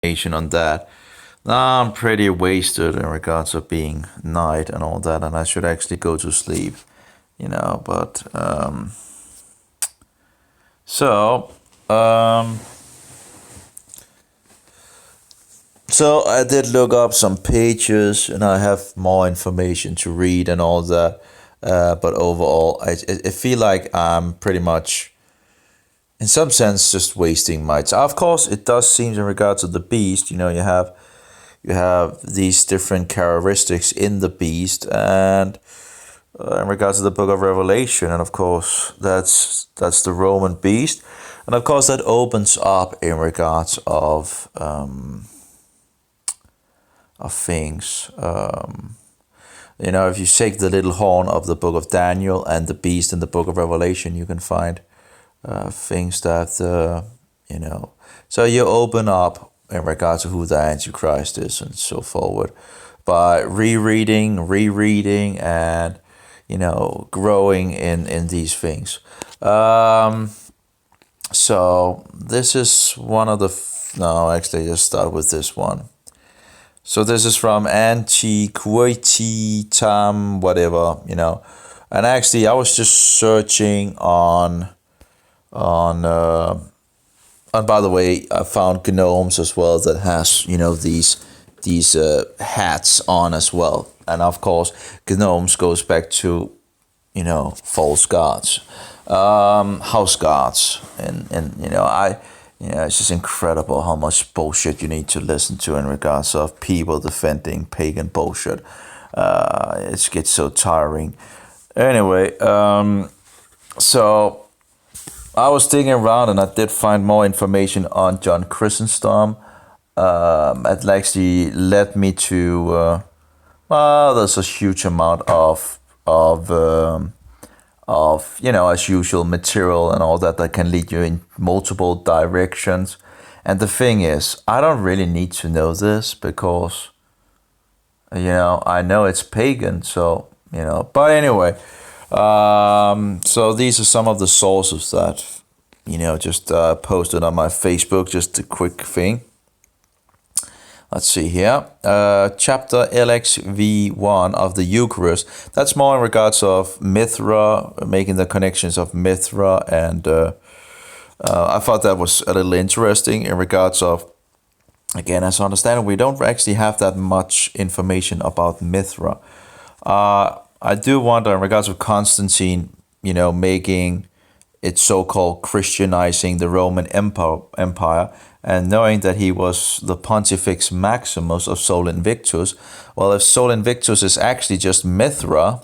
information on that. Now I'm pretty wasted in regards of being night and all that, and I should actually go to sleep, But so um, so I did look up some pages, and I have more information to read and all that. But overall, I feel like I'm pretty much, in some sense, just wasting my time. Of course, it does seem in regards to the beast. You have these different characteristics in the beast, and in regards to the book of Revelation, and of course that's the Roman beast, and of course that opens up in regards of things. If you take the little horn of the book of Daniel and the beast in the book of Revelation, you can find things that So you open up in regards to who the Antichrist is and so forward by rereading, and growing in these things. So this is one of the. No, actually, just start with this one. So this is from Antiquity Tam, whatever. And actually, I was just searching on and by the way, I found gnomes as well that has these hats on as well. And of course, gnomes goes back to false gods, house gods, and it's just incredible how much bullshit you need to listen to in regards of people defending pagan bullshit. It gets so tiring. Anyway, so I was digging around, and I did find more information on John Chrysostom. It actually led me to there's a huge amount of as usual material and all that can lead you in multiple directions. And the thing is, I don't really need to know this because I know it's pagan. So but anyway. So these are some of the sources that, just posted on my Facebook, just a quick thing. Let's see here. Chapter LXV1 of the Eucharist. That's more in regards of Mithra, making the connections of Mithra. And I thought that was a little interesting in regards of, again, as I understand it, we don't actually have that much information about Mithra. I do wonder in regards of Constantine, making it so-called Christianizing the Roman Empire, and knowing that he was the Pontifex Maximus of Sol Invictus. Well, if Sol Invictus is actually just Mithra,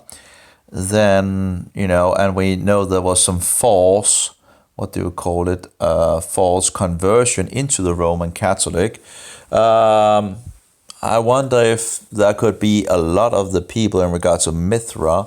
then, and we know there was some false, what do you call it, false conversion into the Roman Catholic. I wonder if there could be a lot of the people in regards to Mithra,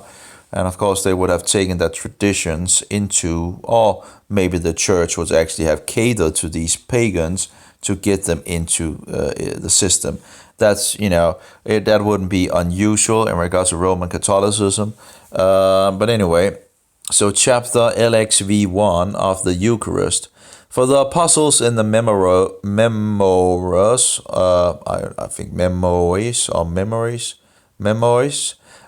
and of course they would have taken their traditions into, or maybe the church would actually have catered to these pagans to get them into the system. That's, that wouldn't be unusual in regards to Roman Catholicism. But anyway, so chapter LXV1 of the Eucharist. For the apostles in the memoirs, I think memoirs or memoirs.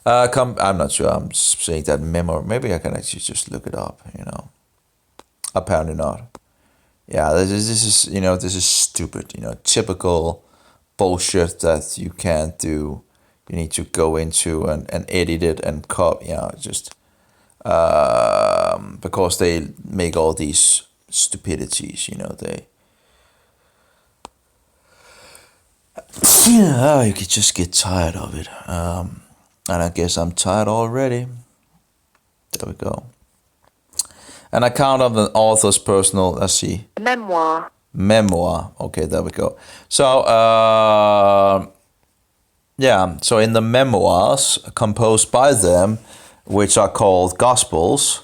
I'm not sure I'm saying that memoir. Maybe I can actually just look it up. Apparently not. Yeah, this is this is stupid. Typical bullshit that you can't do. You need to go into and edit it and copy. Just because they make all these stupidities, you could just get tired of it. And I guess I'm tired already. There we go. An account of an author's personal, let's see. Memoir. Okay, there we go. So, so in the memoirs composed by them, which are called Gospels,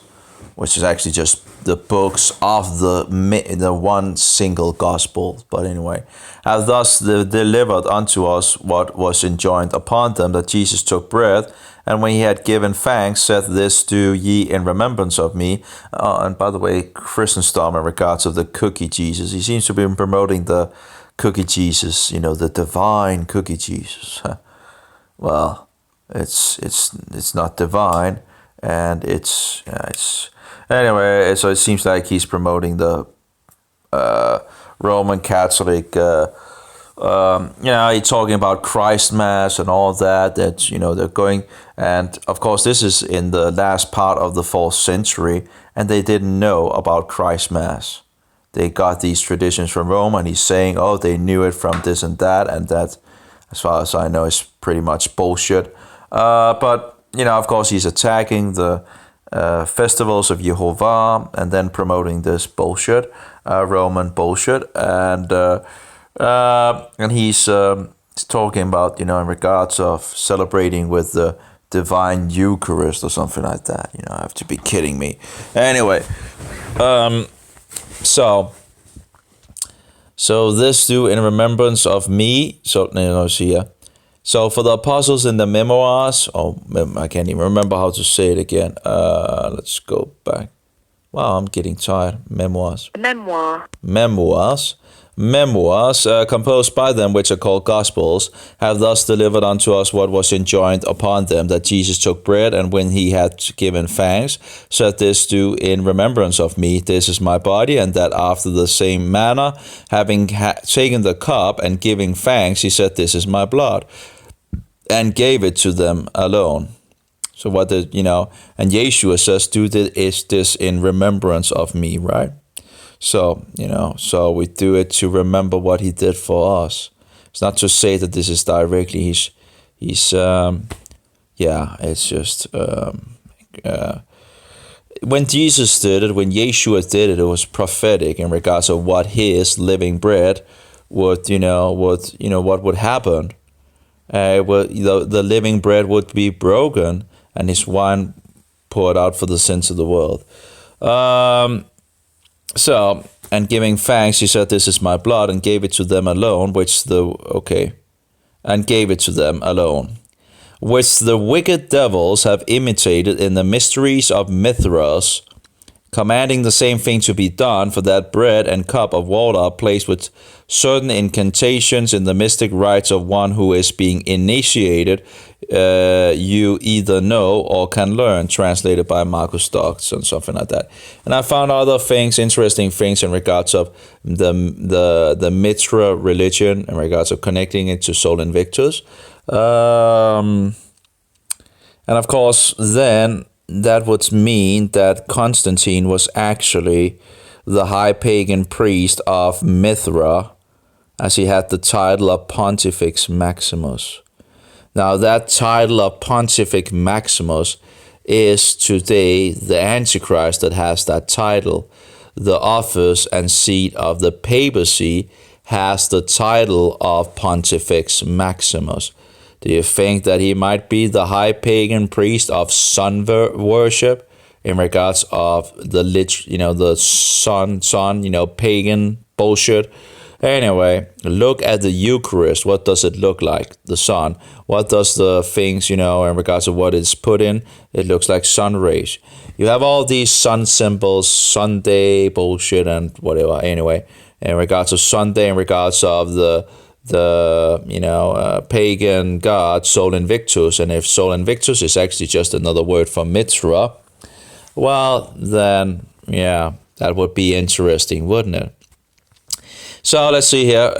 which is actually just the books of the one single gospel. But anyway, have thus delivered unto us what was enjoined upon them, that Jesus took bread, and when he had given thanks, said, "This do ye in remembrance of me." And by the way, Chrysostom in regards of the cookie Jesus, he seems to be promoting the cookie Jesus, the divine cookie Jesus. Well, it's not divine, and it's anyway. So it seems like he's promoting the Roman Catholic. He's talking about Christ Mass and all that. That they're going, and of course this is in the last part of the 4th century, and they didn't know about Christ Mass. They got these traditions from Rome, and he's saying, oh, they knew it from this and that, as far as I know, is pretty much bullshit. But of course, he's attacking the festivals of Jehovah and then promoting this bullshit, Roman bullshit, and he's talking about in regards of celebrating with the divine Eucharist or something like that. I have to be kidding me. Anyway, so this do in remembrance of me. So here. So for the apostles in the memoirs, I can't even remember how to say it again. Let's go back. Wow, I'm getting tired. Memoirs. Memoirs, composed by them, which are called Gospels, have thus delivered unto us what was enjoined upon them, that Jesus took bread, and when he had given thanks, said, this do in remembrance of me, this is my body, and that after the same manner, having taken the cup and giving thanks, he said, this is my blood, and gave it to them alone. So and Yeshua says, do this in remembrance of me, right? So, so we do it to remember what he did for us. It's not to say that this is directly, it's just, when Jesus did it, when Yeshua did it, it was prophetic in regards of what his living bread what would happen. The living bread would be broken and his wine poured out for the sins of the world. And giving thanks, he said, this is my blood, and gave it to them alone, which the wicked devils have imitated in the mysteries of Mithras, commanding the same thing to be done, for that bread and cup of water are placed with certain incantations in the mystic rites of one who is being initiated, you either know or can learn, translated by Marcus Stocks and something like that. And I found other things, interesting things in regards of the Mitra religion, in regards of connecting it to Sol Invictus. And of course, then that would mean that Constantine was actually the high pagan priest of Mithra, as he had the title of Pontifex Maximus. Now, that title of Pontifex Maximus is today the Antichrist that has that title. The office and seat of the papacy has the title of Pontifex Maximus. Do you think that he might be the high pagan priest of sun worship in regards of the sun, pagan bullshit? Anyway, look at the Eucharist. What does it look like? The sun. What does the things, in regards of what it's put in? It looks like sun rays. You have all these sun symbols, Sunday bullshit and whatever. Anyway, in regards of Sunday, in regards of the pagan god Sol Invictus, and if Sol Invictus is actually just another word for Mithra, well, then, that would be interesting, wouldn't it? So let's see here.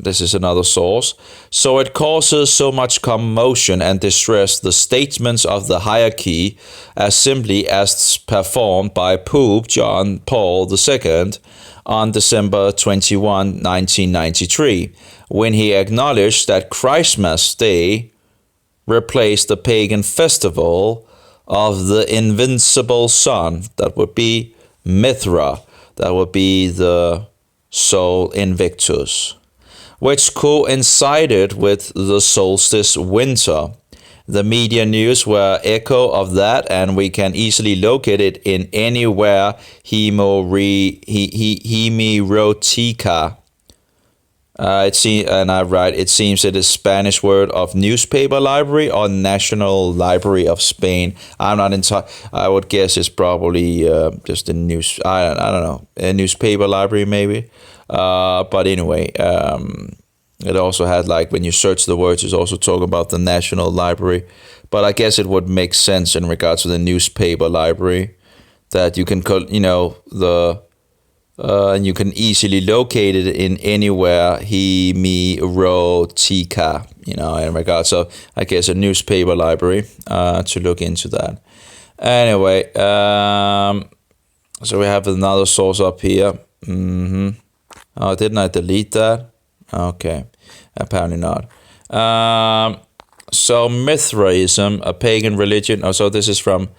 This is another source. So it causes so much commotion and distress the statements of the hierarchy as simply as performed by Pope John Paul II on December 21, 1993, when he acknowledged that Christmas Day replaced the pagan festival of the invincible sun. That would be Mithra. That would be the Sol Invictus, which coincided with the solstice winter. The media news were echo of that, and we can easily locate it in anywhere hemeroteca. It seems it is Spanish word of newspaper library or National Library of Spain. I'm not entirely. I would guess it's probably just a news. I don't know, a newspaper library maybe. But anyway, it also had, like, when you search the words, it's also talking about the National Library. But I guess it would make sense in regards to the newspaper library, that you can and you can easily locate it in anywhere he, me, ro, tika, in regards to, I guess, a newspaper library, to look into that. Anyway, so we have another source up here. Oh, didn't I delete that? Okay, apparently not. So Mithraism, a pagan religion. So this is from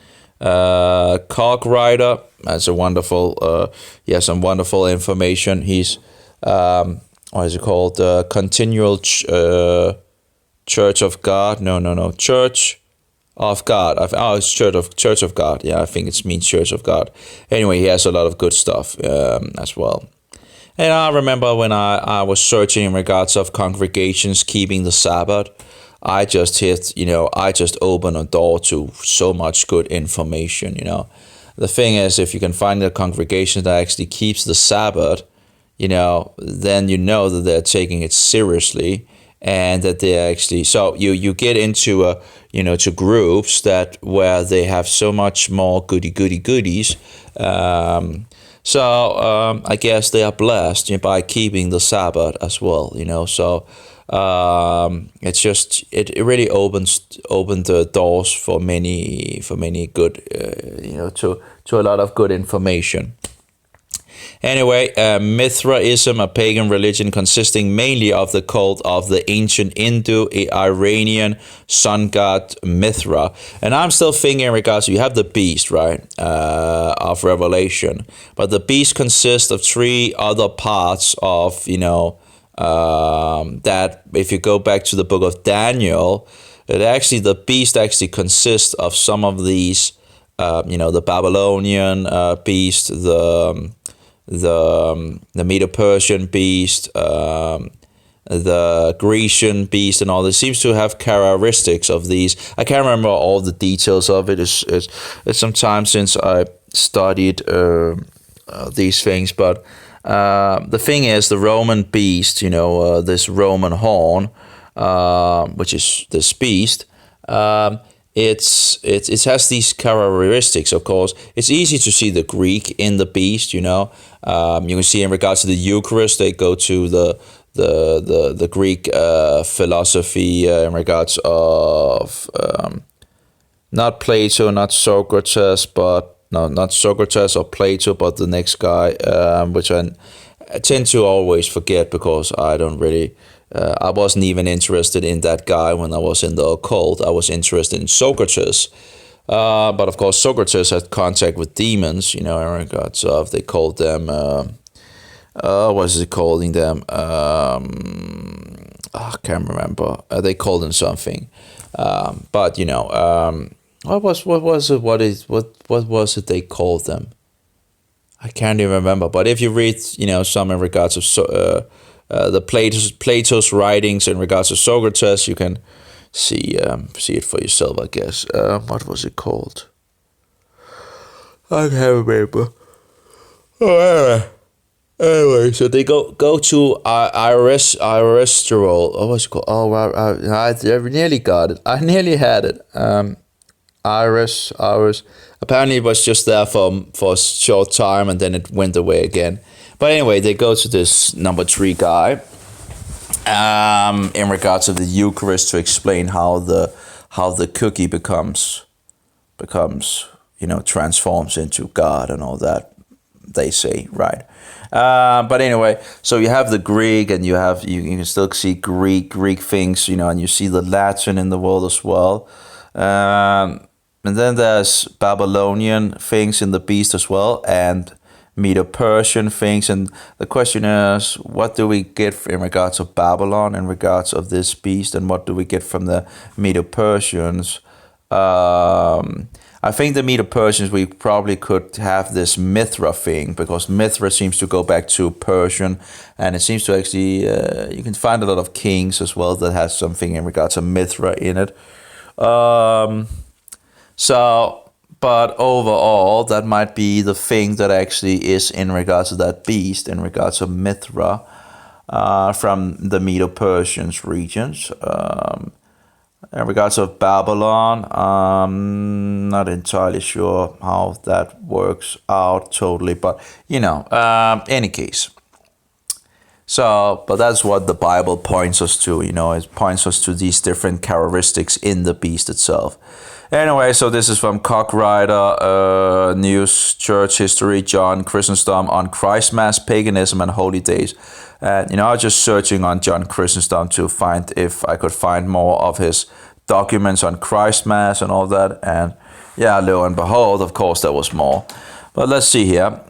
Cogwriter. That's a wonderful, some wonderful information. He's, what is it called? Continual Church of God. No. Church of God. It's Church of God. Yeah, I think it means Church of God. Anyway, he has a lot of good stuff as well. And I remember when I was searching in regards of congregations keeping the Sabbath, I just opened a door to so much good information, The thing is, if you can find a congregation that actually keeps the Sabbath, then that they're taking it seriously, and that they're actually, so you get into to groups where they have so much more goodies. So I guess they are blessed by keeping the Sabbath as well, So it's just it really opened the doors for many good, to a lot of good information. Anyway, Mithraism, a pagan religion consisting mainly of the cult of the ancient Indo-Iranian sun god Mithra. And I'm still thinking in regards to, you have the beast, right, of Revelation. But the beast consists of 3 other parts of, that if you go back to the book of Daniel, the beast actually consists of some of these, the Babylonian beast, the Medo-Persian beast, the Grecian beast, and all this seems to have characteristics of these. I can't remember all the details of it. It's some time since I studied these things, but the thing is, the Roman beast, this Roman horn, which is this beast, it has these characteristics. Of course, it's easy to see the Greek in the beast. You can see in regards to the Eucharist, they go to the Greek philosophy in regards of not Plato, not Socrates, but no, not Socrates or Plato, but the next guy, which I tend to always forget because I don't really. I wasn't even interested in that guy when I was in the occult. I was interested in Socrates. But of course, Socrates had contact with demons, in regards of, they called them, what is it calling them? I can't remember. They called them something. But, what was it they called them? I can't even remember. But if you read, some in regards of the Plato's writings in regards to Socrates, you can see it for yourself, I guess. What was it called? I can't remember. Anyway, so they go to Aristotle. What was it called? Oh, I nearly got it. I nearly had it. Iris. Apparently, it was just there for a short time, and then it went away again. But anyway, they go to this number 3 guy in regards to the Eucharist to explain how the cookie becomes transforms into God and all that, they say, right? But anyway, so you have the Greek, and you can still see Greek things, and you see the Latin in the world as well. And then there's Babylonian things in the beast as well, and Medo-Persian things. And the question is, what do we get in regards of Babylon, in regards of this beast, and what do we get from the Medo-Persians? I think the Medo-Persians, we probably could have this Mithra thing, because Mithra seems to go back to Persian, and it seems to actually, you can find a lot of kings as well that has something in regards to Mithra in it. But overall, that might be the thing that actually is in regards to that beast, in regards to Mithra, from the Medo-Persians regions. In regards of Babylon, not entirely sure how that works out totally, but any case. So, but that's what the Bible points us to, it points us to these different characteristics in the beast itself. Anyway, so this is from Cockwriter News, Church History, John Chrysostom on Christmas, Paganism, and Holy Days. And, I was just searching on John Chrysostom to find if I could find more of his documents on Christmas and all that. And yeah, lo and behold, of course, there was more. But let's see here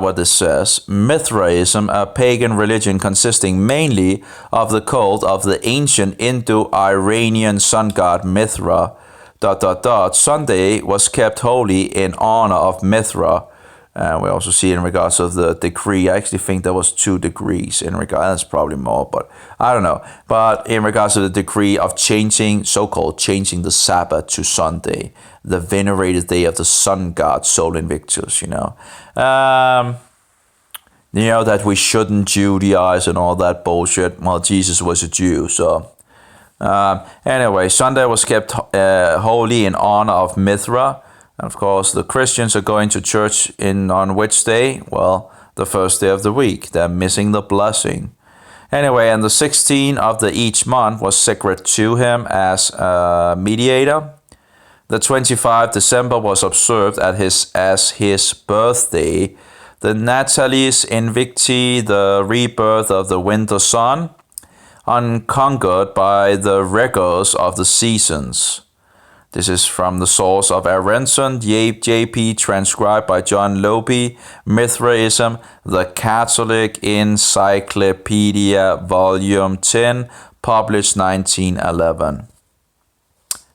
what this says. Mithraism, a pagan religion consisting mainly of the cult of the ancient Indo-Iranian sun god Mithra, ... Sunday was kept holy in honor of Mithra. We also see in regards of the decree, I actually think there was 2 degrees in regard, that's probably more, but I don't know. But in regards to the decree of so-called changing the Sabbath to Sunday, the venerated day of the sun god Sol Invictus, that we shouldn't Judaize and all that bullshit. Well, Jesus was a Jew, so... Anyway, Sunday was kept holy in honor of Mithra. And of course, the Christians are going to church on which day? Well, the first day of the week. They're missing the blessing. Anyway, and the 16th of each month was sacred to him as mediator. The 25th December was observed as his birthday. The Natalis Invicti, the rebirth of the winter sun, unconquered by the rigors of the seasons. This is from the source of Aronson, J.P. transcribed by John Lope, Mithraism, The Catholic Encyclopedia, Volume 10, published 1911.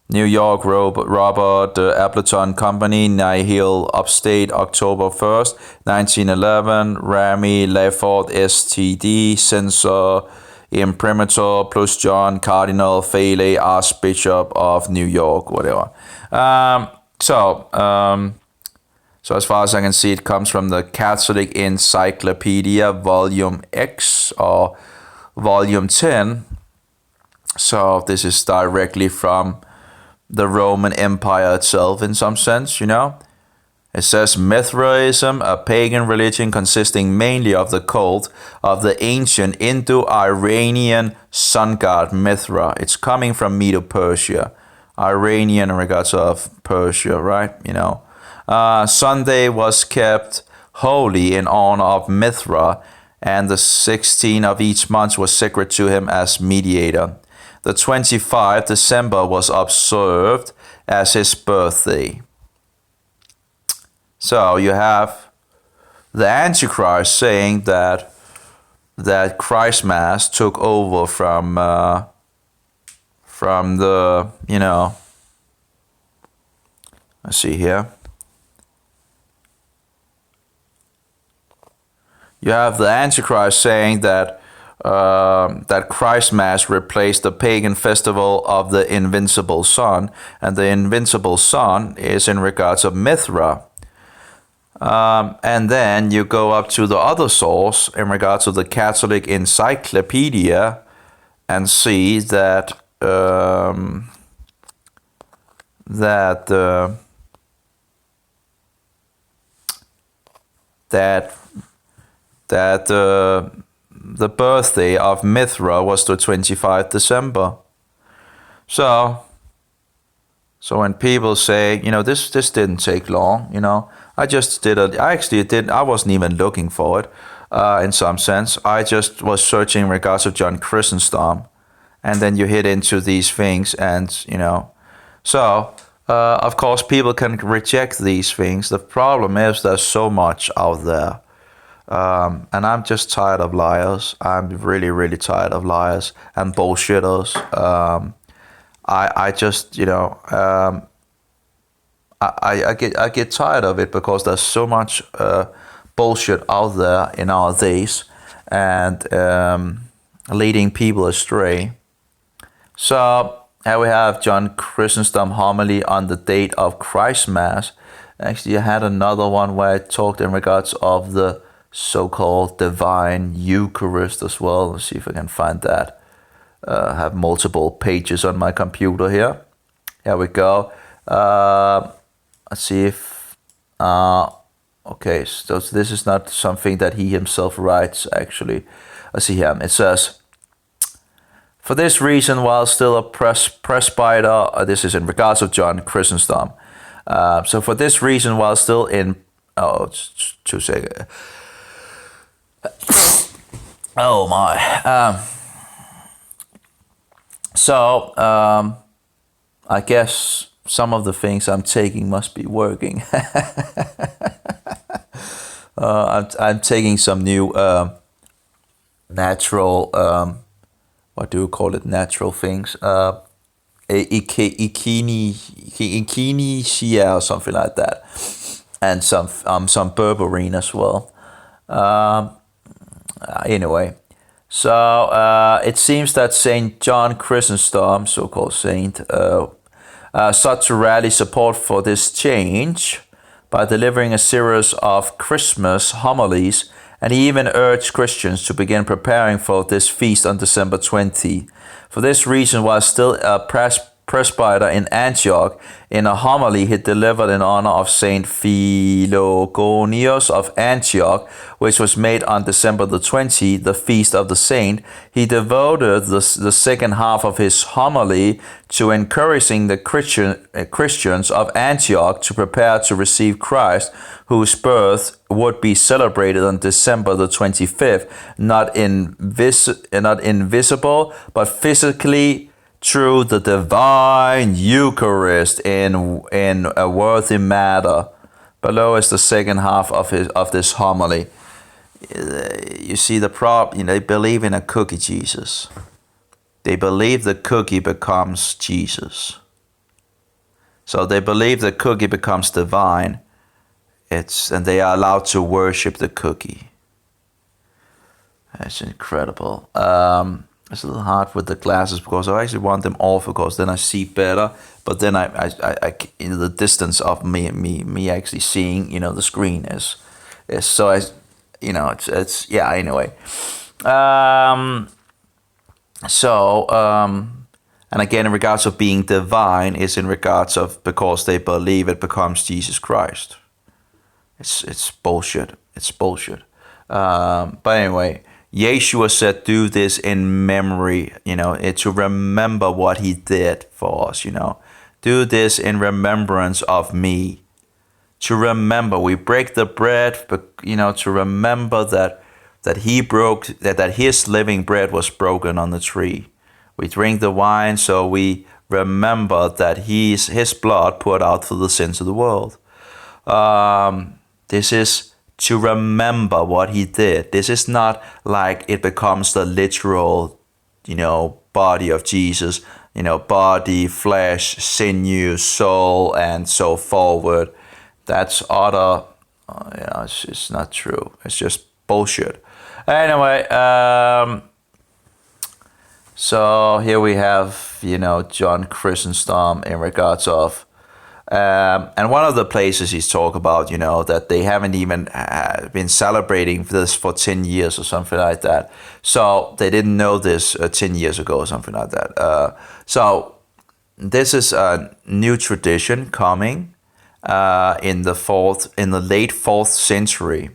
New York, Robert Appleton Company, Nihil, Upstate, October 1st, 1911, Rami Lefort, STD, Censor, Imprimatur plus John Cardinal Faley, Archbishop of New York, whatever. So as far as I can see, it comes from the Catholic Encyclopedia, Volume X or Volume 10. So this is directly from the Roman Empire itself in some sense, It says Mithraism, a pagan religion consisting mainly of the cult of the ancient Indo-Iranian sun god Mithra. It's coming from Medo-Persia. Iranian in regards of Persia, right? Sunday was kept holy in honor of Mithra, and the 16th of each month was sacred to him as mediator. The 25th December was observed as his birthday. So you have the Antichrist saying that Christmas took over from the, let's see here. You have the Antichrist saying that Christmas replaced the pagan festival of the invincible sun, and the invincible sun is in regards of Mithra. And then you go up to the other source in regards to the Catholic Encyclopedia and see that the birthday of Mithra was the 25th December. So when people say, this didn't take long, I wasn't even looking for it in some sense. I just was searching in regards of John Chrysostom, and then you hit into these things and, So, of course, people can reject these things. The problem is there's so much out there. And I'm just tired of liars. I'm really, really tired of liars and bullshitters. I just, I get tired of it because there's so much bullshit out there in our days and leading people astray. So here we have John Chrysostom homily on the date of Christmas. Actually, I had another one where I talked in regards of the so-called divine Eucharist as well. Let's see if I can find that. I have multiple pages on my computer here. Here we go. Let's see if... okay, so this is not something that he himself writes, actually. Let's see here. It says, for this reason, while still a presbyter, this is in regards of John Chrysostom. So for this reason, while still in... Oh, it's 2 seconds. Oh my. I guess some of the things I'm taking must be working. I'm taking some new natural, what do you call it? Natural things. Echinacea or something like that, and some berberine as well. Anyway, so it seems that Saint John Chrysostom, so-called saint, sought to rally support for this change by delivering a series of Christmas homilies, and he even urged Christians to begin preparing for this feast on December 20. For this reason, while still a presbyter in Antioch, in a homily he delivered in honor of Saint Philogonius of Antioch, which was made on December the 20th, the feast of the saint, he devoted the second half of his homily to encouraging the Christians of Antioch to prepare to receive Christ, whose birth would be celebrated on December the 25th, not invisible, but physically through the divine Eucharist in a worthy manner. Below is the second half of this homily. You see the problem. They believe in a cookie Jesus. They believe the cookie becomes Jesus. So they believe the cookie becomes divine. And they are allowed to worship the cookie. That's incredible. It's a little hard with the glasses because I actually want them off because then I see better. But then I in the distance of me actually seeing, the screen is so it's yeah. Anyway, and again, in regards of being divine, is in regards of because they believe it becomes Jesus Christ. It's bullshit. It's bullshit. But anyway. Yeshua said, do this in memory, to remember what he did for us, Do this in remembrance of me. To remember, we break the bread, but, to remember that his living bread was broken on the tree. We drink the wine, so we remember that his blood poured out for the sins of the world. This is to remember what he did. This is not like it becomes the literal, body of Jesus, body, flesh, sinew, soul, and so forward. That's utter, it's not true. It's just bullshit. Anyway, so here we have, John Chrysostom in regards of, and one of the places he's talked about, that they haven't even been celebrating this for 10 years or something like that. So they didn't know this 10 years ago or something like that. So this is a new tradition coming in the late 4th century.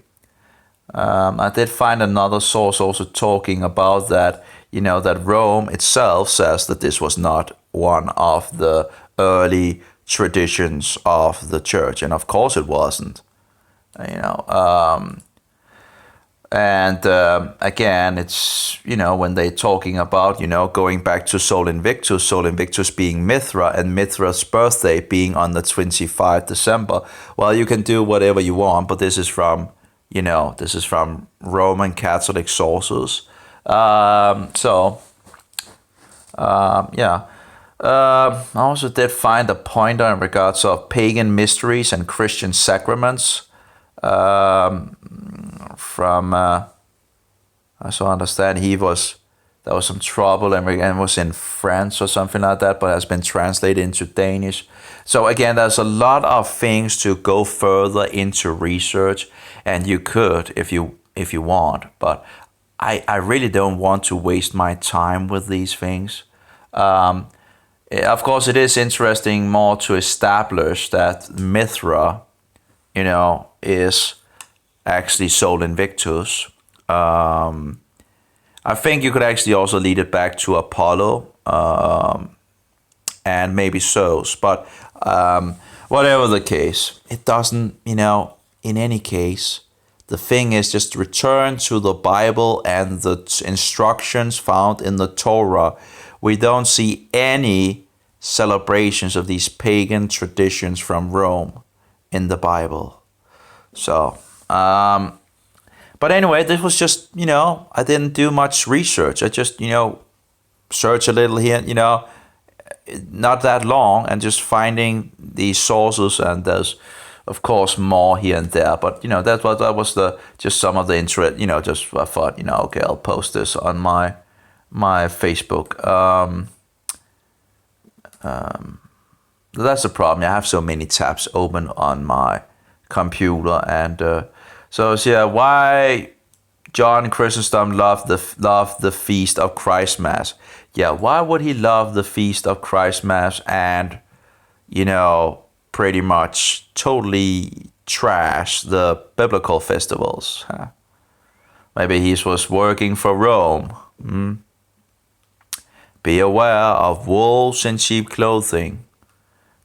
I did find another source also talking about that, that Rome itself says that this was not one of the early traditions of the church, and of course it wasn't, again, it's when they're talking about going back to Sol Invictus being Mithra, and Mithra's birthday being on the 25th December. Well, you can do whatever you want, but this is from Roman Catholic sources. I also did find a pointer in regards of pagan mysteries and Christian sacraments from, as I understand, he was there was some trouble and was in France or something like that, but has been translated into Danish. So again, there's a lot of things to go further into research, and you could if you want, but I really don't want to waste my time with these things. Of course, it is interesting more to establish that Mithra, is actually Sol Invictus. I think you could actually also lead it back to Apollo, and maybe Zeus, but whatever the case, it doesn't, in any case, the thing is just return to the Bible and the instructions found in the Torah. We don't see any celebrations of these pagan traditions from Rome in the Bible. So, but anyway, this was just, I didn't do much research. I just, search a little here, not that long, and just finding these sources, and there's, of course, more here and there. But, that was just some of the interest, just I thought, okay, I'll post this on my Facebook. That's the problem. I have so many tabs open on my computer, and so yeah, why John Chrysostom loved the feast of Christmas? Yeah, why would he love the feast of Christmas and pretty much totally trash the biblical festivals? Huh? Maybe he was working for Rome. Be aware of wolves in sheep clothing.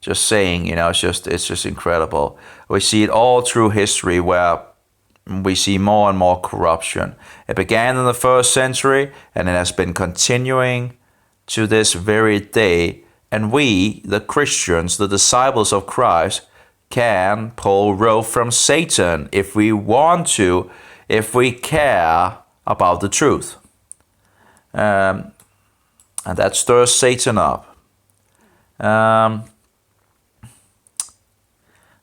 Just saying, it's just incredible. We see it all through history where we see more and more corruption. It began in the 1st century, and it has been continuing to this very day. And we, the Christians, the disciples of Christ, can pull rope from Satan if we want to, if we care about the truth. And that stirs Satan up.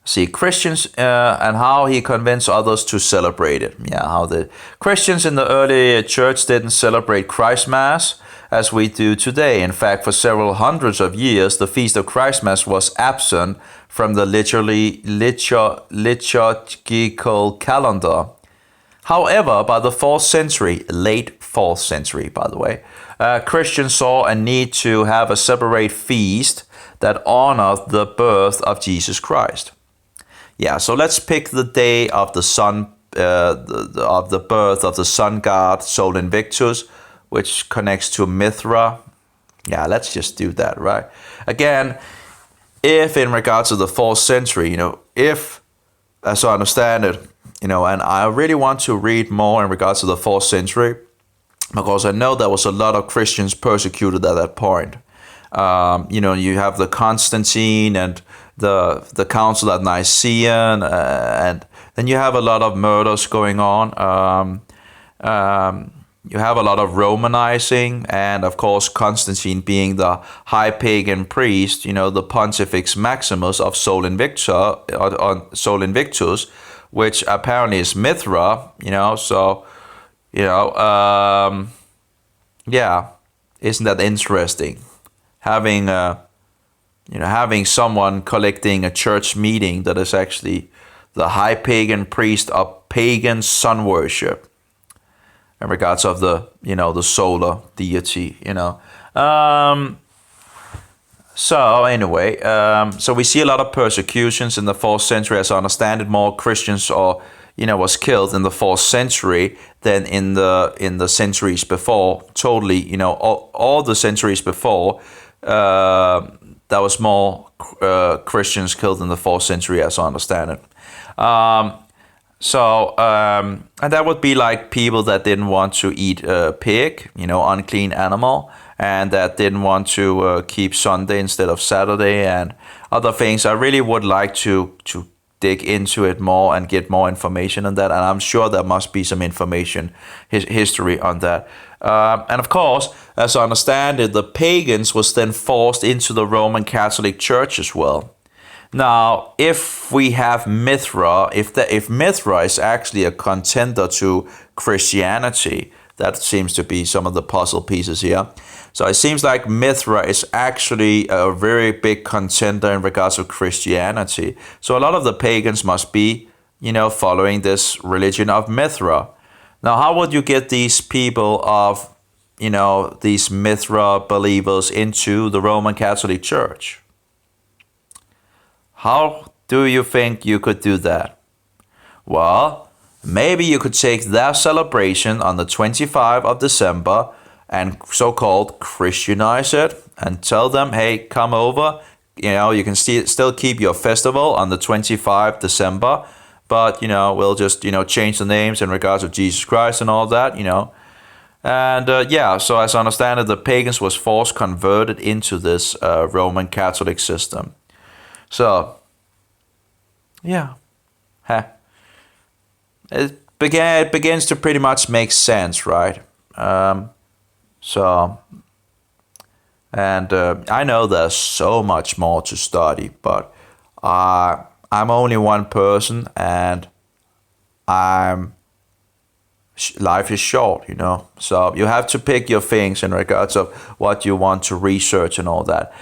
See, Christians and how he convinced others to celebrate it. Yeah, how the Christians in the early church didn't celebrate Christmas as we do today. In fact, for several hundreds of years, the Feast of Christmas was absent from the liturgical calendar. However, by the 4th century, late 4th century, by the way, Christians saw a need to have a separate feast that honored the birth of Jesus Christ. Yeah, so let's pick the day of the sun, of the birth of the sun god Sol Invictus, which connects to Mithra. Yeah, let's just do that, right? Again, if in regards to the 4th century, if, as I understand it, and I really want to read more in regards to the 4th century, because I know there was a lot of Christians persecuted at that point. You have the Constantine and the Council at Nicaea, and then you have a lot of murders going on. You have a lot of Romanizing, and of course Constantine being the high pagan priest, the Pontifex Maximus of Sol Invictus, which apparently is Mithra, so, yeah, isn't that interesting? Having someone collecting a church meeting that is actually the high pagan priest of pagan sun worship in regards of the solar deity, So anyway, so we see a lot of persecutions in the 4th century. As I understand it, more Christians was killed in the 4th century than in the centuries before. Totally, all the centuries before, there was more Christians killed in the 4th century, as I understand it. And that would be like people that didn't want to eat pig, unclean animal, and that didn't want to keep Sunday instead of Saturday and other things. I really would like to dig into it more and get more information on that, and I'm sure there must be some information, history on that. And of course, as I understand it, the pagans was then forced into the Roman Catholic Church as well. Now, if we have Mithra, if Mithra is actually a contender to Christianity, That seems to be some of the puzzle pieces here. So it seems like Mithra is actually a very big contender in regards to Christianity. So a lot of the pagans must be, following this religion of Mithra. Now, how would you get these people of, these Mithra believers into the Roman Catholic Church? How do you think you could do that? Well, maybe you could take their celebration on the 25th of December and so-called Christianize it and tell them, hey, come over. You can still keep your festival on the 25th December, but, we'll just, change the names in regards of Jesus Christ and all that, And so as I understand it, the pagans was force converted into this Roman Catholic system. So, yeah, it begins to pretty much make sense, right? I know there's so much more to study, but I'm only one person, and life is short, So you have to pick your things in regards of what you want to research and all that.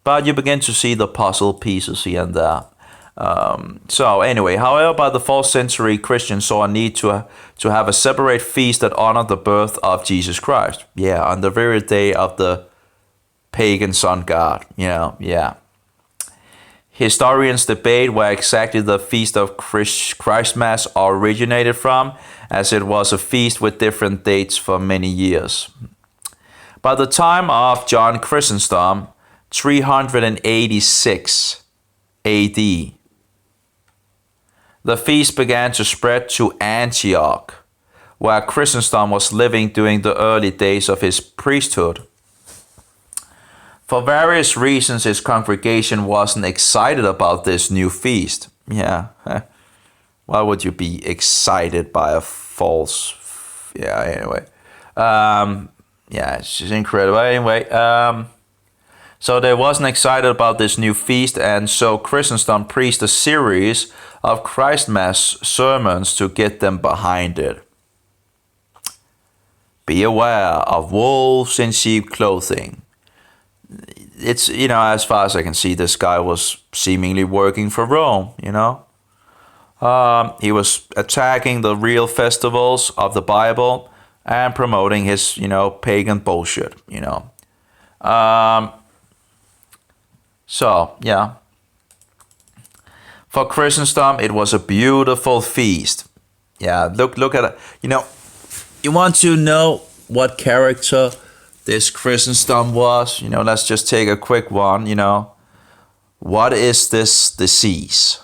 But you begin to see the puzzle pieces here and there. So anyway, however, by the 4th century, Christians saw a need to have a separate feast that honored the birth of Jesus Christ. Yeah, on the very day of the pagan sun god. Yeah. Historians debate where exactly the feast of Christmas originated from, as it was a feast with different dates for many years. By the time of John Chrysostom, 386 AD, the feast began to spread to Antioch, where Chrysostom was living during the early days of his priesthood. For various reasons, his congregation wasn't excited about this new feast. Yeah, why would you be excited by a false... Yeah, anyway. It's just incredible. Anyway, so they wasn't excited about this new feast, and so Chrysostom preached a series of Christmas sermons to get them behind it. Be aware of wolves in sheep clothing. It's, as far as I can see, this guy was seemingly working for Rome, He was attacking the real festivals of the Bible and promoting his, pagan bullshit, So, yeah. For Chrysostom, it was a beautiful feast. Yeah, look at it. You want to know what character this Chrysostom was? Let's just take a quick one, What is this disease?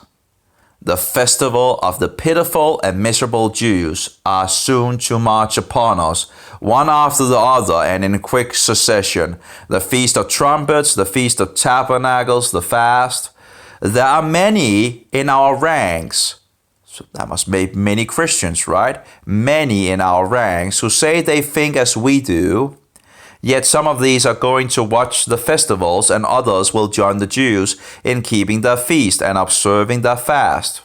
The festival of the pitiful and miserable Jews are soon to march upon us, one after the other and in quick succession. The Feast of Trumpets, the Feast of Tabernacles, the fast. There are many in our ranks. So that must make many Christians, right? Many in our ranks who say they think as we do. Yet some of these are going to watch the festivals, and others will join the Jews in keeping their feast and observing their fast.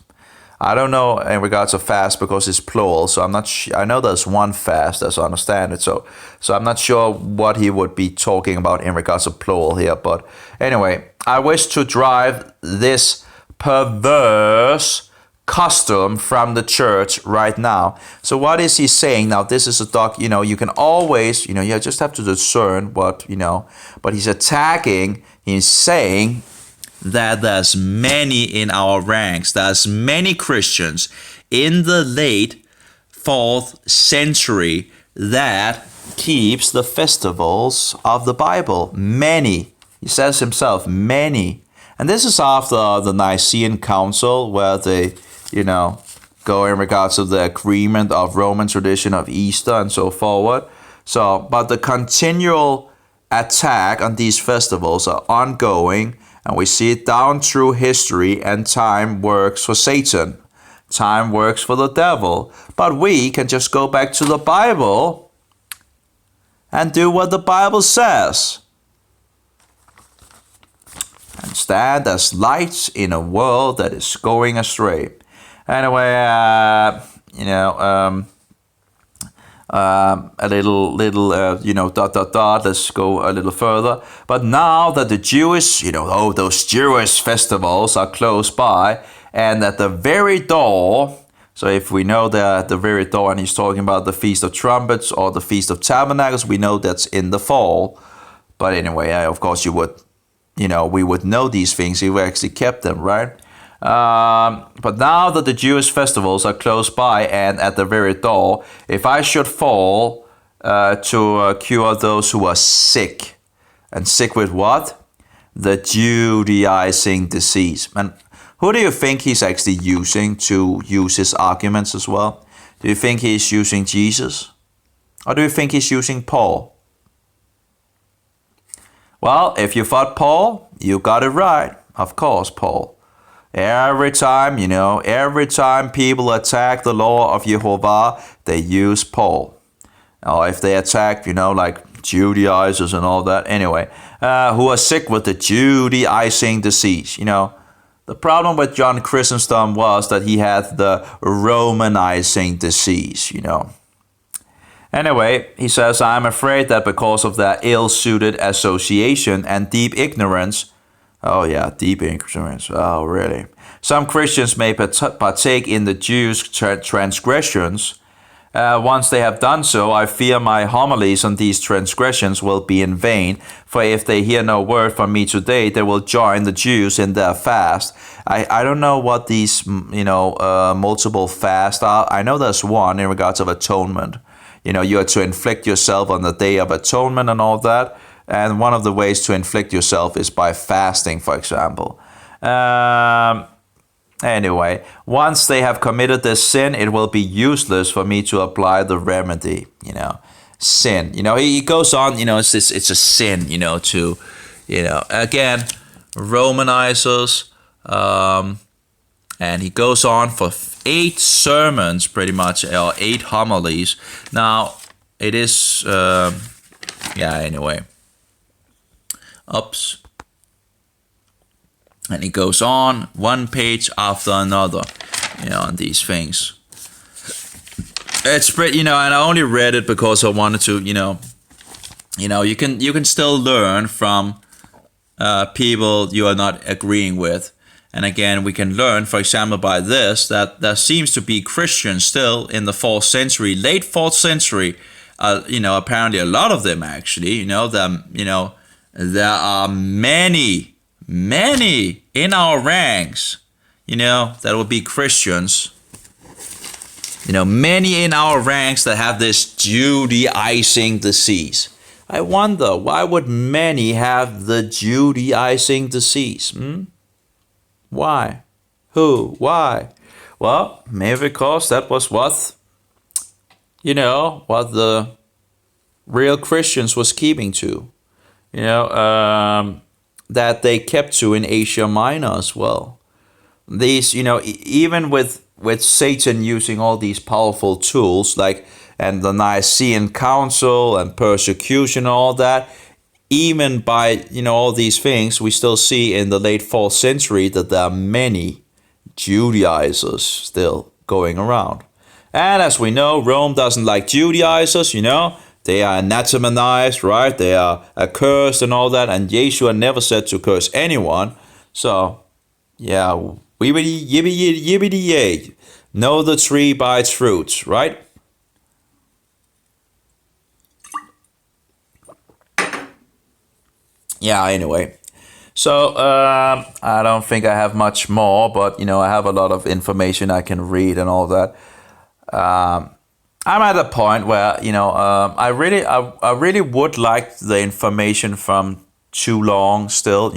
I don't know in regards to fast because it's plural, so I'm not I know there's one fast as I understand it, so I'm not sure what he would be talking about in regards to plural here. But anyway, I wish to drive this perverse custom from the church right now. So what is he saying? Now this is a doc, you can always, you just have to discern what, but he's saying that there's many in our ranks, there's many Christians in the late 4th century that keeps the festivals of the Bible. Many, he says himself, many. And this is after the Nicene Council, where they, go in regards to the agreement of Roman tradition of Easter and so forward. So, but the continual attack on these festivals are ongoing, and we see it down through history, and time works for Satan. Time works for the devil. But we can just go back to the Bible and do what the Bible says. And stand as lights in a world that is going astray. Anyway, a little, dot, dot, dot, let's go a little further. But now that the Jewish, those Jewish festivals are close by, and at the very door, so if we know that the very door, and he's talking about the Feast of Trumpets or the Feast of Tabernacles, we know that's in the fall. But anyway, of course, we would know these things if we actually kept them, right? But now that the Jewish festivals are close by and at the very door, if I should fall to cure those who are sick, and sick with what? The Judaizing disease. And who do you think he's actually using to use his arguments as well? Do you think he's using Jesus? Or do you think he's using Paul? Well, if you thought Paul, you got it right. Of course, Paul. Every time people attack the law of Jehovah, they use Paul. Or if they attack, like Judaizers and all that. Anyway, who are sick with the Judaizing disease. The problem with John Chrysostom was that he had the Romanizing disease, Anyway, he says, I'm afraid that because of their ill-suited association and deep ignorance, oh yeah, deep ignorance, oh really, some Christians may partake in the Jews' transgressions. Once they have done so, I fear my homilies on these transgressions will be in vain, for if they hear no word from me today, they will join the Jews in their fast. I don't know what these, multiple fasts are. I know there's one in regards of atonement. You are to inflict yourself on the Day of Atonement and all that. And one of the ways to inflict yourself is by fasting, for example. Anyway, once they have committed this sin, it will be useless for me to apply the remedy. Sin. He goes on. It's a sin. To, again, Romanizers. And he goes on for 8 sermons, pretty much, or 8 homilies. Now, it is. Anyway. Oops. And he goes on one page after another, on these things. It's pretty, and I only read it because I wanted to, you can still learn from people you are not agreeing with. And again, we can learn, for example, by this, that there seems to be Christians still in the 4th century, late 4th century, apparently a lot of them actually, there are many in our ranks, that will be Christians, many in our ranks that have this Judaizing disease. I wonder, why would many have the Judaizing disease? Why? Who? Why? Well, maybe because that was what the real Christians was keeping to. That they kept to in Asia Minor as well. These, even with Satan using all these powerful tools, and the Nicene Council and persecution and all that, even by, all these things, we still see in the late 4th century that there are many Judaizers still going around. And as we know, Rome doesn't like Judaizers, They are anathematized, right? They are accursed and all that. And Yeshua never said to curse anyone. So, yeah, wibbity, yibbity, yibbity, yay. Know the tree by its fruits, right? Yeah, anyway. So, I don't think I have much more, but, I have a lot of information I can read and all that. I'm at a point where, I really would like the information from Chu Long still,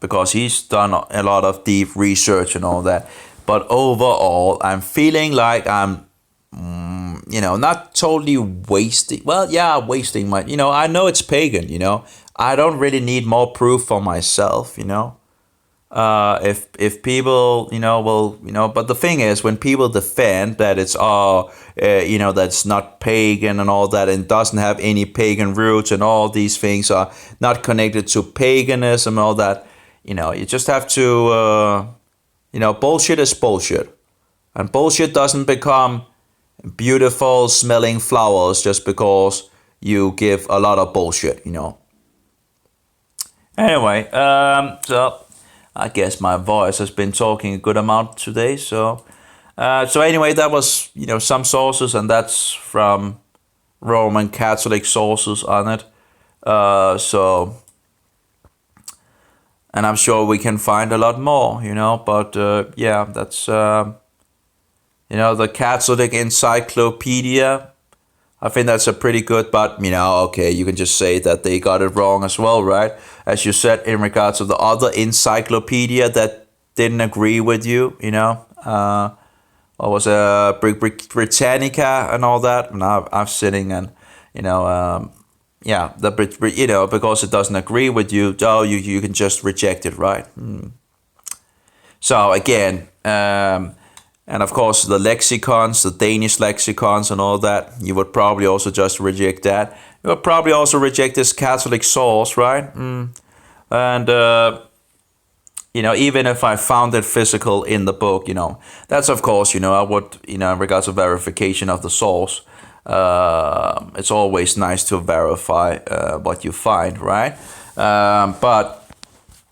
because he's done a lot of deep research and all that. But overall, I'm feeling like I'm, not totally wasting. Well, yeah, wasting my, I know it's pagan, I don't really need more proof for myself, if people, but the thing is, when people defend that it's that's not pagan and all that, and doesn't have any pagan roots, and all these things are not connected to paganism and all that, you just have to, bullshit is bullshit, and bullshit doesn't become beautiful smelling flowers just because you give a lot of bullshit, you know. Anyway, so I guess my voice has been talking a good amount today. So anyway, that was, you know, some sources, and that's from Roman Catholic sources on it. So, and I'm sure we can find a lot more, you know. But yeah, that's you know, the Catholic Encyclopedia. I think that's a pretty good, but you know, okay, you can just say that they got it wrong as well, right? As you said, in regards to the other encyclopedia that didn't agree with you, you know, what was Britannica and all that. And I'm sitting and, you know, yeah, you know, because it doesn't agree with you, oh, you can just reject it, right? So again, and of course, the lexicons, the Danish lexicons and all that, you would probably also just reject that. You would probably also reject this Catholic source, right? And, you know, even if I found it physical in the book, you know, that's of course, you know, I would, you know, in regards to verification of the source, it's always nice to verify what you find, right? But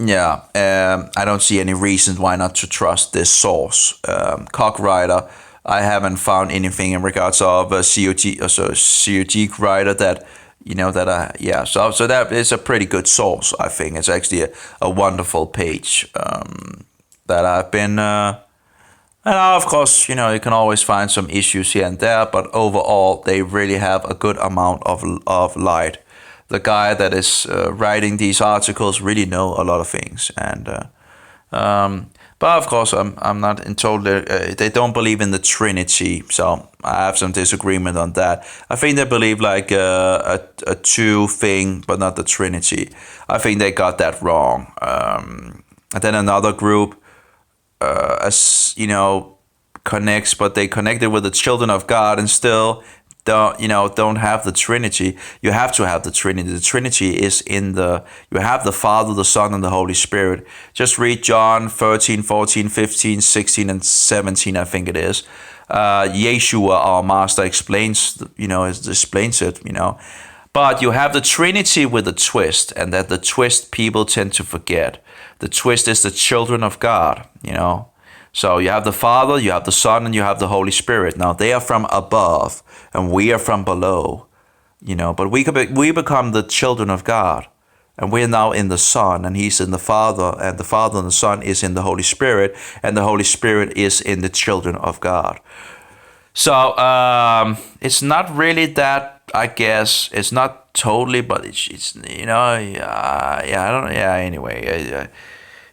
yeah, I don't see any reason why not to trust this source. Cogwriter, I haven't found anything in regards of a COG writer that, you know, that yeah. So that is a pretty good source. I think it's actually a wonderful page that I've been. And of course, you know, you can always find some issues here and there, but overall, they really have a good amount of light. The guy that is writing these articles really know a lot of things, and but of course I'm not in total. They don't believe in the Trinity, so I have some disagreement on that. I think they believe like a two thing, but not the Trinity. I think they got that wrong. And then another group, as you know, connects, but they connected with the children of God and still don't have the Trinity. You have to have the Trinity. The Trinity is you have the Father, the Son, and the Holy Spirit. Just read John 13, 14, 15, 16, and 17, I think it is. Yeshua, our Master, explains it, you know. But you have the Trinity with a twist, and that the twist people tend to forget. The twist is the children of God, you know. So you have the Father, you have the Son, and you have the Holy Spirit. Now they are from above, and we are from below, you know. But we become the children of God, and we're now in the Son, and He's in the Father, and the Father and the Son is in the Holy Spirit, and the Holy Spirit is in the children of God. So it's not really that. I guess it's not totally, but it's you know, yeah, I don't, yeah. Anyway.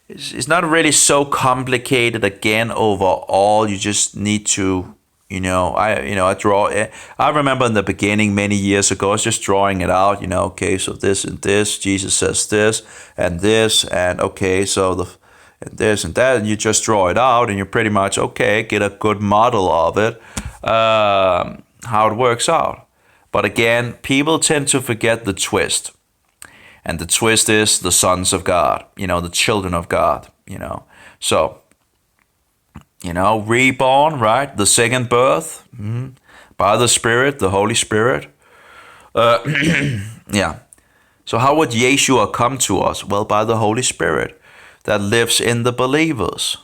It's not really so complicated again overall. You just need to, I draw it. I remember in the beginning many years ago, I was just drawing it out, okay, so this and this, Jesus says this, and okay, so and this and that, and you just draw it out and you pretty much, okay, get a good model of it, how it works out. But again, people tend to forget the twist. And the twist is the sons of God, the children of God, So, reborn, right? The second birth, by the Spirit, the Holy Spirit. Yeah. So how would Yeshua come to us? Well, by the Holy Spirit that lives in the believers,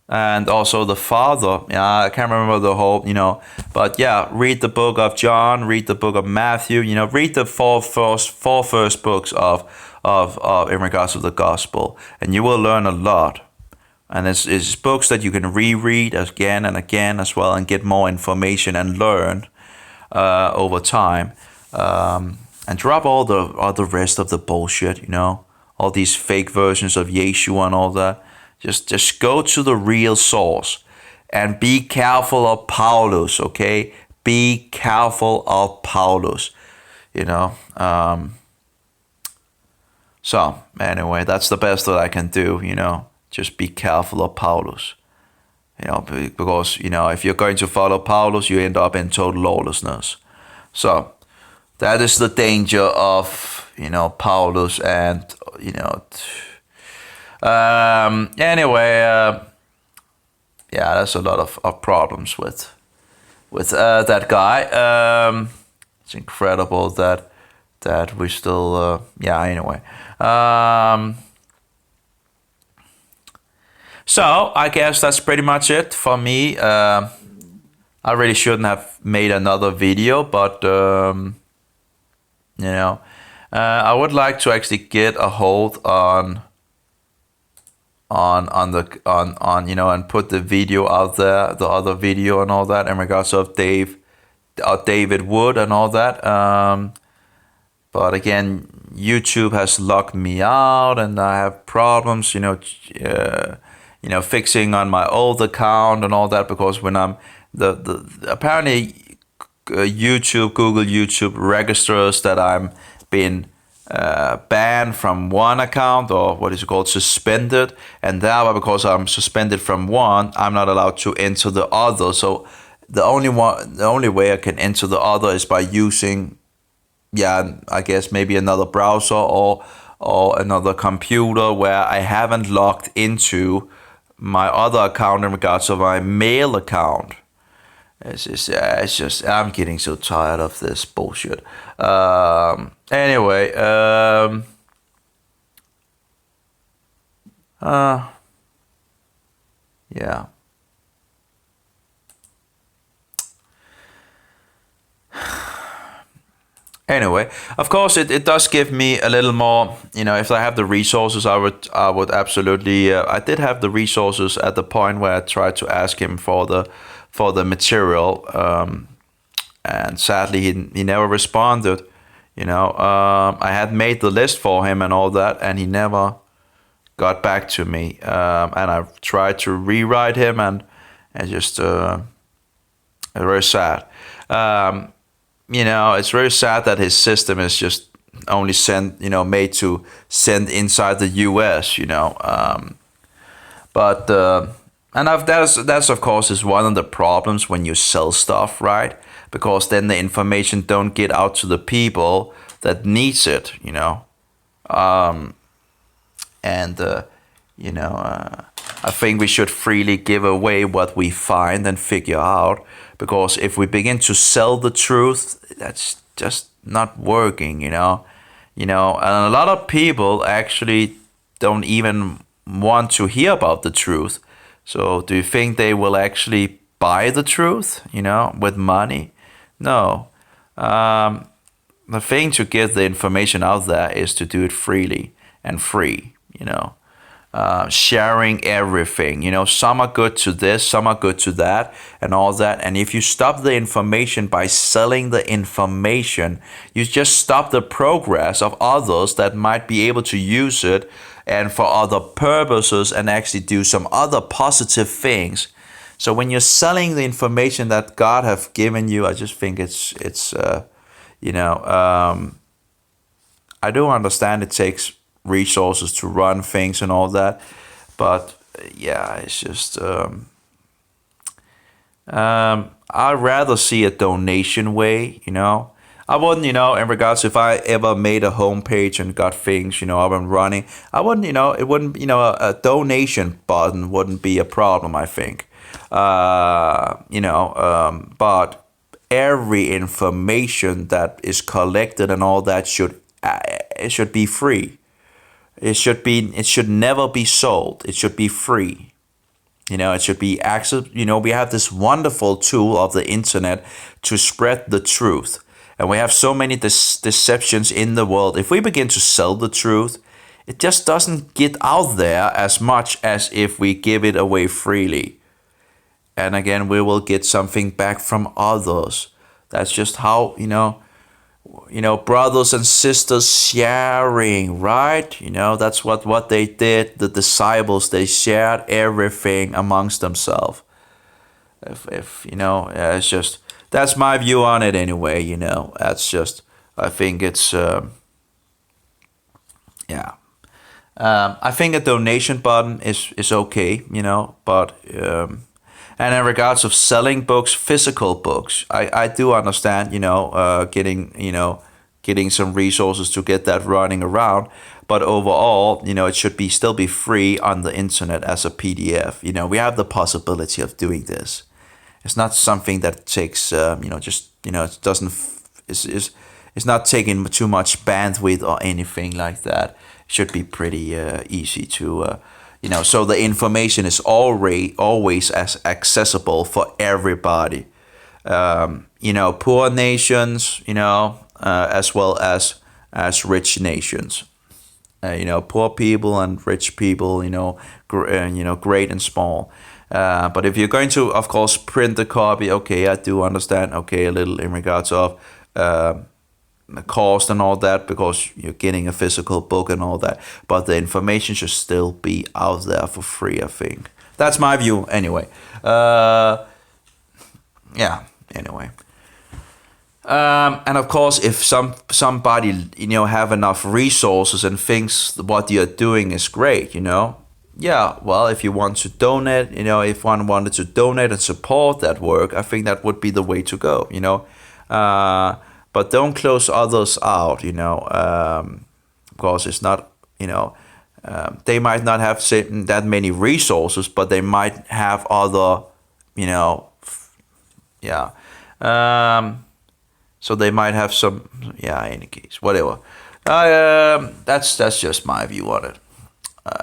And also the Father, I can't remember the whole, but yeah, read the book of John, read the book of Matthew, read the four first books of in regards to the gospel, and you will learn a lot. And it's books that you can reread again and again as well, and get more information and learn over time, and drop all the rest of the bullshit, all these fake versions of Yeshua and all that. Just go to the real source, and be careful of Paulus, okay? Be careful of Paulus, So anyway, that's the best that I can do, Just be careful of Paulus, because if you're going to follow Paulus, you end up in total lawlessness. So that is the danger of Paulus, and anyway, yeah, there's a lot of problems with that guy. It's incredible that we still yeah. Anyway, so I guess that's pretty much it for me. I really shouldn't have made another video, but you know, I would like to actually get a hold on you know, and put the video out there, the other video and all that in regards of David Wood and all that. But again, YouTube has locked me out, and I have problems, you know, fixing on my old account and all that, because when I'm the apparently Google YouTube registers that I'm been banned from one account, or what is it called, suspended, and now because I'm suspended from one, I'm not allowed to enter the other. So the only way I can enter the other is by using, yeah, I guess maybe another browser or another computer where I haven't logged into my other account in regards of my mail account. It's just I'm getting so tired of this bullshit. Anyway, yeah. Anyway, of course, it does give me a little more, you know, if I have the resources, I would absolutely, I did have the resources at the point where I tried to ask him for the material, and sadly he never responded, you know. I had made the list for him and all that, and he never got back to me, and I tried to rewrite him, and just very sad. You know, it's very sad that his system is just only made to send inside the US, you know. But that's of course is one of the problems when you sell stuff, right? Because then the information don't get out to the people that needs it, you know. I think we should freely give away what we find and figure out, because if we begin to sell the truth, that's just not working, you know. And a lot of people actually don't even want to hear about the truth. So do you think they will actually buy the truth, you know, with money? No. The thing to get the information out there is to do it freely and free, you know. Sharing everything, you know, some are good to this, some are good to that, and all that. And if you stop the information by selling the information, you just stop the progress of others that might be able to use it and for other purposes and actually do some other positive things. So when you're selling the information that God have given you, I just think it's I do understand it takes resources to run things and all that, but yeah, it's just I'd rather see a donation way, you know. I wouldn't, you know, in regards if I ever made a homepage and got things, you know, up and running, I wouldn't, you know, it wouldn't, you know, a donation button wouldn't be a problem, I think. But every information that is collected and all that it should be free. It should never be sold. It should be free. You know, it should be access. You know, we have this wonderful tool of the internet to spread the truth. And we have so many deceptions in the world. If we begin to sell the truth, it just doesn't get out there as much as if we give it away freely. And again, we will get something back from others. That's just how, brothers and sisters sharing, right? You know, that's what they did. The disciples, they shared everything amongst themselves. It's just, that's my view on it anyway, you know. That's just, I think it's, I think a donation button is okay, you know, but, and in regards of selling books, physical books, I do understand, getting some resources to get that running around. but overall, it should be still be free on the internet as a PDF. We have the possibility of doing this. It's not something that takes, it doesn't, it's not taking too much bandwidth or anything like that. It should be pretty easy to, so the information is always as accessible for everybody. Poor nations, as well as rich nations. Poor people and rich people, great and small. But if you're going to, of course, print a copy, okay, I do understand, okay, a little in regards of cost and all that, because you're getting a physical book and all that. But the information should still be out there for free, I think. That's my view, anyway. Anyway. And of course, if somebody have enough resources and thinks what you're doing is great, well, if you want to donate, if one wanted to donate and support that work, I think that would be the way to go, but don't close others out, because it's not, they might not have that many resources, but they might have other, so they might have some, any case, whatever. That's just my view on it.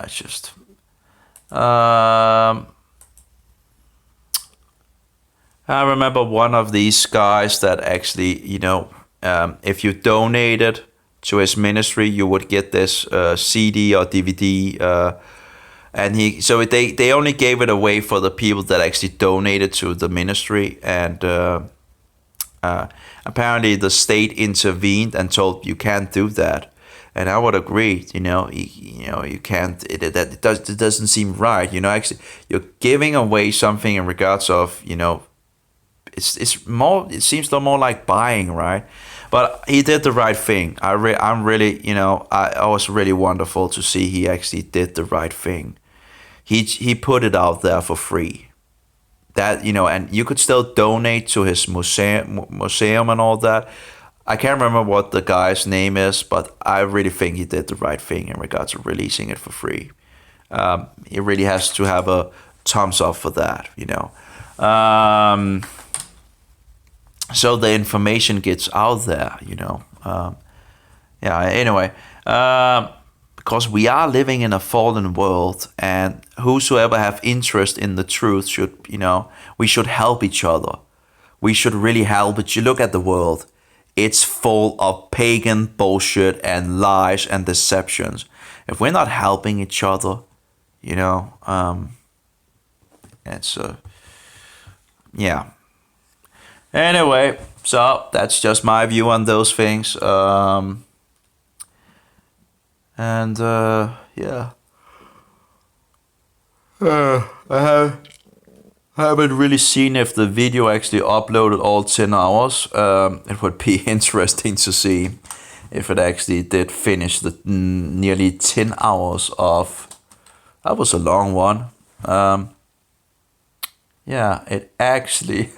It's just, I remember one of these guys that actually, if you donated to his ministry, you would get this CD or DVD. And they only gave it away for the people that actually donated to the ministry, and apparently the state intervened and told you can't do that. And I would agree, you can't. It doesn't seem right. Actually, you're giving away something in regards of, it's more. It seems more like buying, right? But he did the right thing. I'm really, I was really wonderful to see he actually did the right thing. He put it out there for free. That, and you could still donate to his museum and all that. I can't remember what the guy's name is, but I really think he did the right thing in regards to releasing it for free. He really has to have a thumbs up for that, so the information gets out there, anyway, because we are living in a fallen world, and whosoever have interest in the truth should, we should help each other. We should really help it. You look at the world, it's full of pagan bullshit and lies and deceptions. If we're not helping each other, it's Anyway, so that's just my view on those things. I haven't really seen if the video actually uploaded all 10 hours. It would be interesting to see if it actually did finish the nearly 10 hours of. That was a long one. It actually.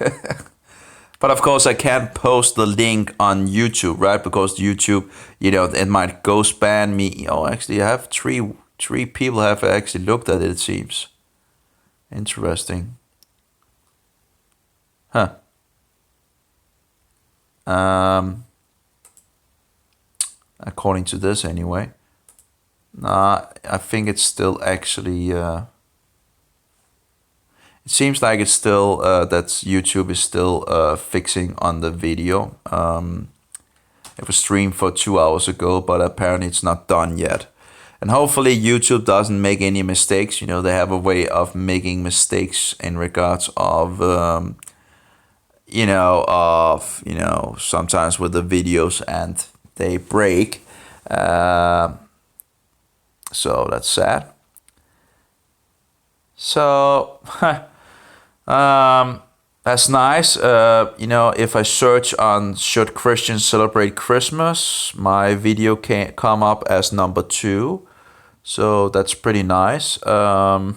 But of course, I can't post the link on YouTube, right? Because YouTube, it might ghost ban me. Oh, actually, I have three people have actually looked at it. It seems interesting. Huh. According to this, anyway. I think it's still actually. It seems like it's still that YouTube is still fixing on the video. It was streamed for 2 hours ago, but apparently it's not done yet. And hopefully YouTube doesn't make any mistakes. They have a way of making mistakes in regards of, sometimes with the videos and they break. So that's sad. So, that's nice. If I search on should Christians celebrate Christmas, my video can come up as number 2. So that's pretty nice. Oh,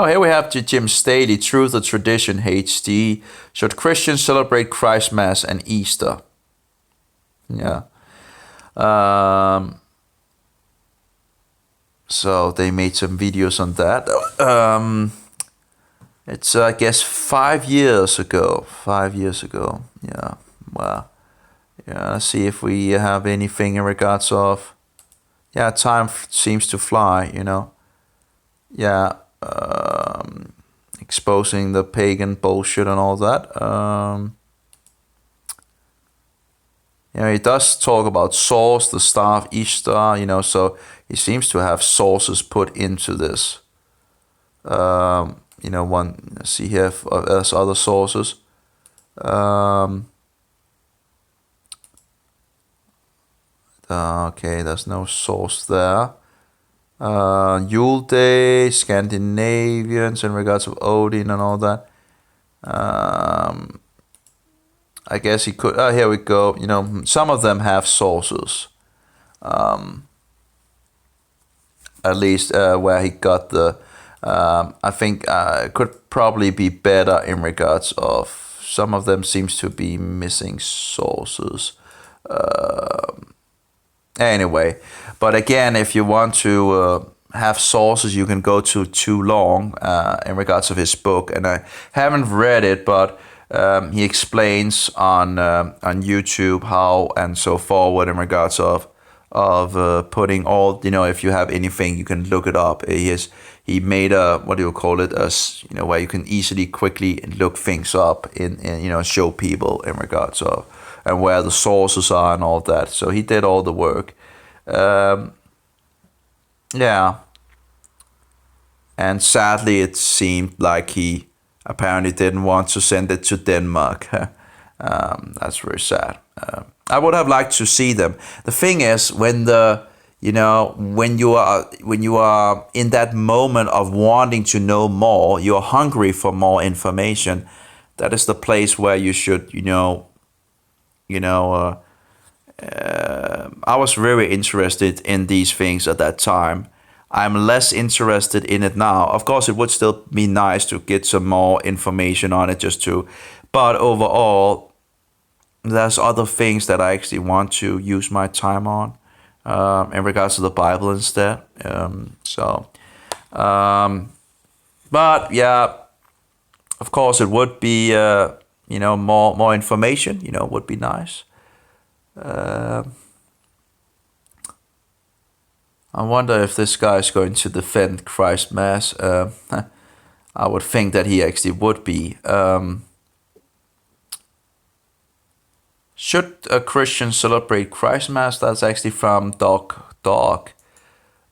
here we have Jim Staley, Truth or Tradition HD. Should Christians celebrate Christmas and Easter? Yeah. Um, so they made some videos on that. It's I guess 5 years ago. 5 years ago. Yeah. Well. Yeah. Let's see if we have anything in regards of. Yeah, time seems to fly. Yeah. Exposing the pagan bullshit and all that. He does talk about source, the star of Ishtar, so he seems to have sources put into this. See here, there's other sources. Okay, there's no source there. Yule Day, Scandinavians in regards of Odin and all that. I guess he could. Here we go. Some of them have sources. At least where he got the. I think it could probably be better in regards of. Some of them seems to be missing sources. Anyway, but again, if you want to have sources, you can go to Too Long in regards of his book, and I haven't read it, but he explains on YouTube how and so forward in regards of putting all, if you have anything, you can look it up. He made a, what do you call it, where you can easily quickly look things up in show people in regards of and where the sources are and all that. So he did all the work. Yeah. And sadly, it seemed like he apparently didn't want to send it to Denmark. That's very sad. I would have liked to see them. The thing is, when you are in that moment of wanting to know more, you're hungry for more information. That is the place where you should, I was very interested in these things at that time. I'm less interested in it now. Of course, it would still be nice to get some more information on it but overall, there's other things that I actually want to use my time on in regards to the Bible instead. But yeah, of course, it would be, more information, would be nice. I wonder if this guy is going to defend Christ Mass. I would think that he actually would be. Should a Christian celebrate Christ Mass? That's actually from Dog.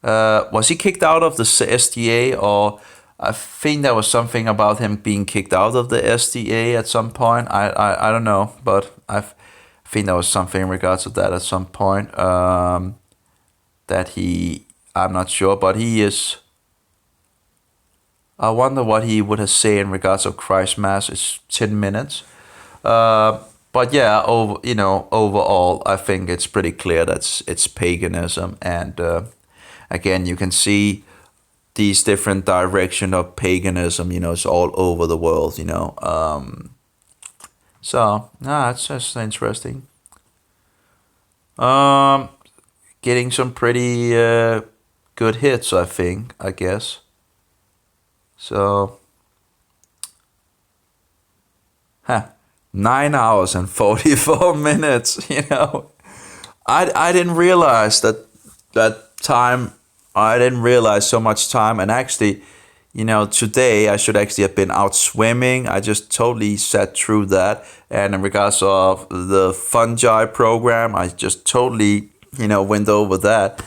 Was he kicked out of the SDA, or I think there was something about him being kicked out of the SDA at some point. I don't know, but I think there was something in regards to that at some point. I'm not sure, but he is. I wonder what he would have said in regards of Christ Mass. It's 10 minutes. But yeah, overall, I think it's pretty clear that it's paganism, and again, you can see these different direction of paganism. It's all over the world. It's just interesting. Getting some pretty good hits, I guess. So, 9 hours and 44 minutes, I didn't realize that time, I didn't realize so much time, and actually, today I should actually have been out swimming. I just totally sat through that, and in regards of the fungi program, I just totally, went over that.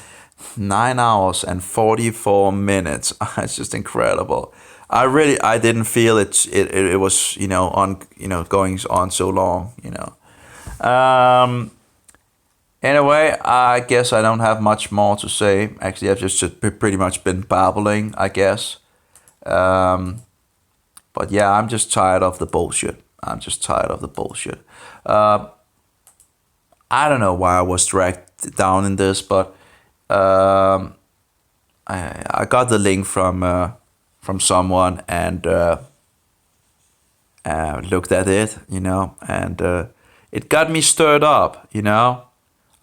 9 hours and 44 minutes. It's just incredible. I didn't feel it was, going on so long, Anyway, I guess I don't have much more to say. Actually, I've just pretty much been babbling, I guess. But yeah, I'm just tired of the bullshit. I don't know why I was dragged down in this, but I got the link from someone and looked at it, and it got me stirred up,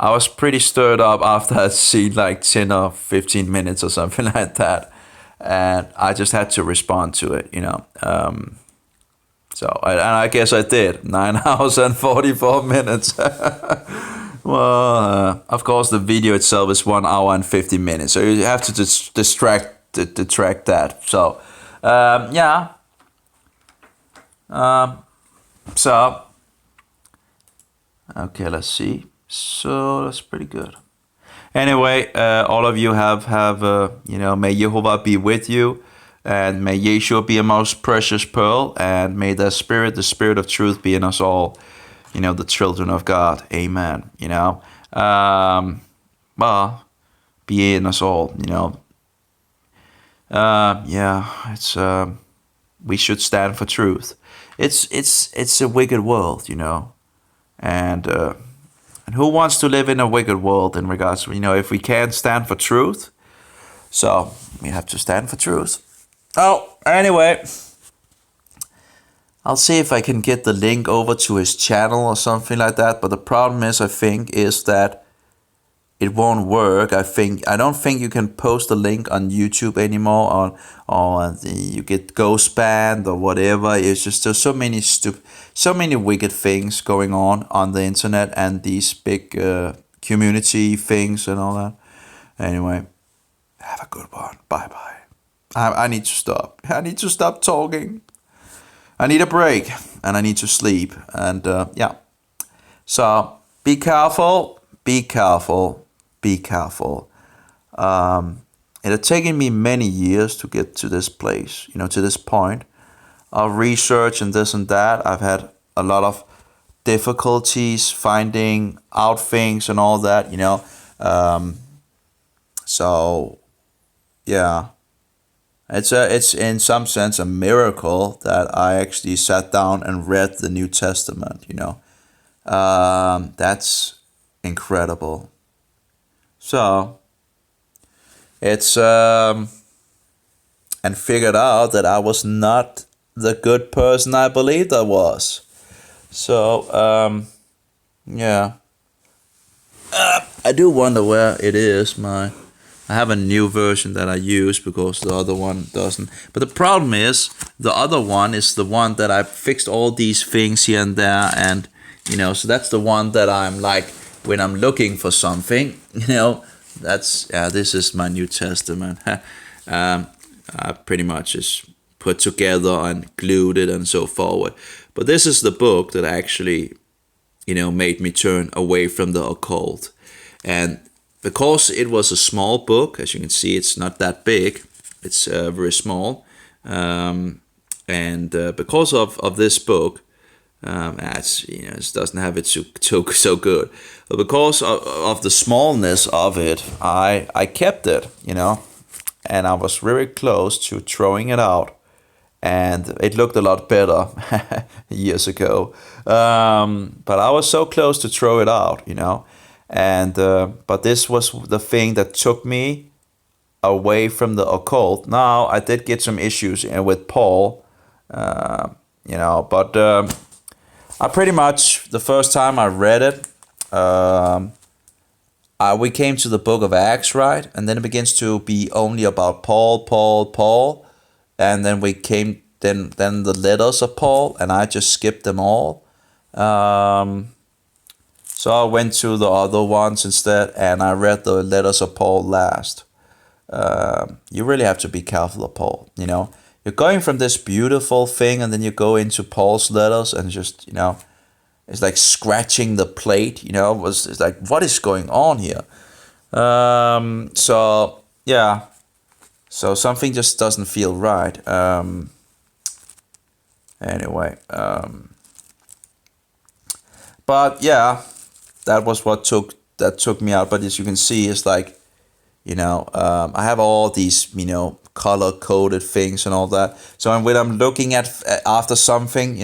I was pretty stirred up after I'd seen like 10 or 15 minutes or something like that. And I just had to respond to it, you know. And I guess I did. 9 hours and 44 minutes. Well, of course, the video itself is 1 hour and 50 minutes. So you have to detract that. So, yeah. So, okay, let's see. So that's pretty good. Anyway, all of you have may Jehovah be with you, and may Yeshua be a most precious pearl, and may the Spirit of truth, be in us all. The children of God. Amen. Well, be in us all. It's we should stand for truth. It's a wicked world, and who wants to live in a wicked world in regards to, if we can't stand for truth, so we have to stand for truth. Oh, anyway, I'll see if I can get the link over to his channel or something like that, but the problem is, I think, is that it won't work. I don't think you can post a link on YouTube anymore, or you get ghost banned or whatever. It's just there's so many wicked things going on the internet, and these big community things and all that. Anyway, have a good one. Bye bye. I need to stop. I need to stop talking. I need a break, and I need to sleep. And yeah. So be careful. Be careful. Be careful. It had taken me many years to get to this place, to this point of research and this and that. I've had a lot of difficulties finding out things and all that, so yeah, it's in some sense a miracle that I actually sat down and read the New Testament. That's incredible. So it's and figured out that I was not the good person I believed I was. So yeah, I do wonder where it is. I have a new version that I use because the other one doesn't. But the problem is, the other one is the one that I fixed all these things here and there, and so that's the one that I'm like, when I'm looking for something, this is my New Testament. I pretty much just put together and glued it and so forward. But this is the book that actually, made me turn away from the occult. And because it was a small book, as you can see, it's not that big. It's very small. And because of this book, it doesn't have it so good. But because of the smallness of it, I kept it, and I was very close to throwing it out, and it looked a lot better years ago. But I was so close to throw it out, and but this was the thing that took me away from the occult. Now I did get some issues with Paul, but I pretty much, the first time I read it, we came to the book of Acts, right? And then it begins to be only about Paul, and then we came, then the letters of Paul, and I just skipped them all. So I went to the other ones instead, and I read the letters of Paul last. You really have to be careful of Paul, You're going from this beautiful thing, and then you go into Paul's letters, and just, it's like scratching the plate, it's like, what is going on here? So, yeah. So something just doesn't feel right. Anyway. But, yeah, that was what took me out. But as you can see, it's like, I have all these, color-coded things and all that. So when I'm looking at after something,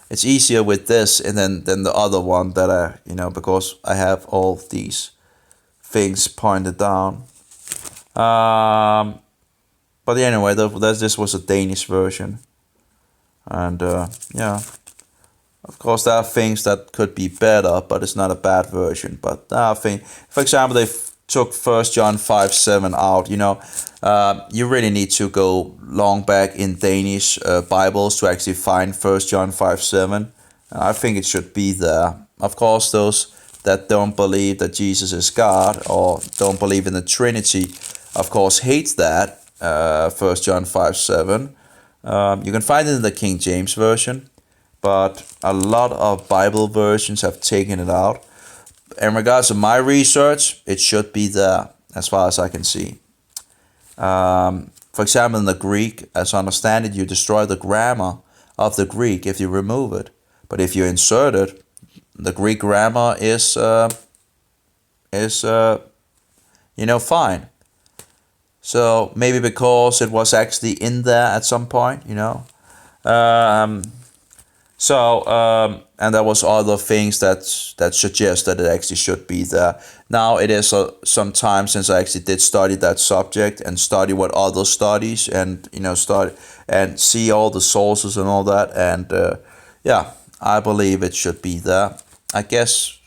it's easier with this and than the other one that I, because I have all these things pointed down. But anyway, this was a Danish version. And yeah. Of course, there are things that could be better, but it's not a bad version. But there are things, for example, they took First John 5:7 out. You really need to go long back in Danish Bibles to actually find First John 5:7. I think it should be there. Of course, those that don't believe that Jesus is God or don't believe in the Trinity, of course, hates that. First John 5:7. You can find it in the King James version, but a lot of Bible versions have taken it out. In regards to my research, it should be there as far as I can see. For example, in the Greek, as I understand it, you destroy the grammar of the Greek if you remove it. But if you insert it, the Greek grammar is fine. So maybe because it was actually in there at some point, and there was other things that suggest that it actually should be there. Now it is some time since I actually did study that subject and study what other studies and start and see all the sources and all that. And I believe it should be there. I guess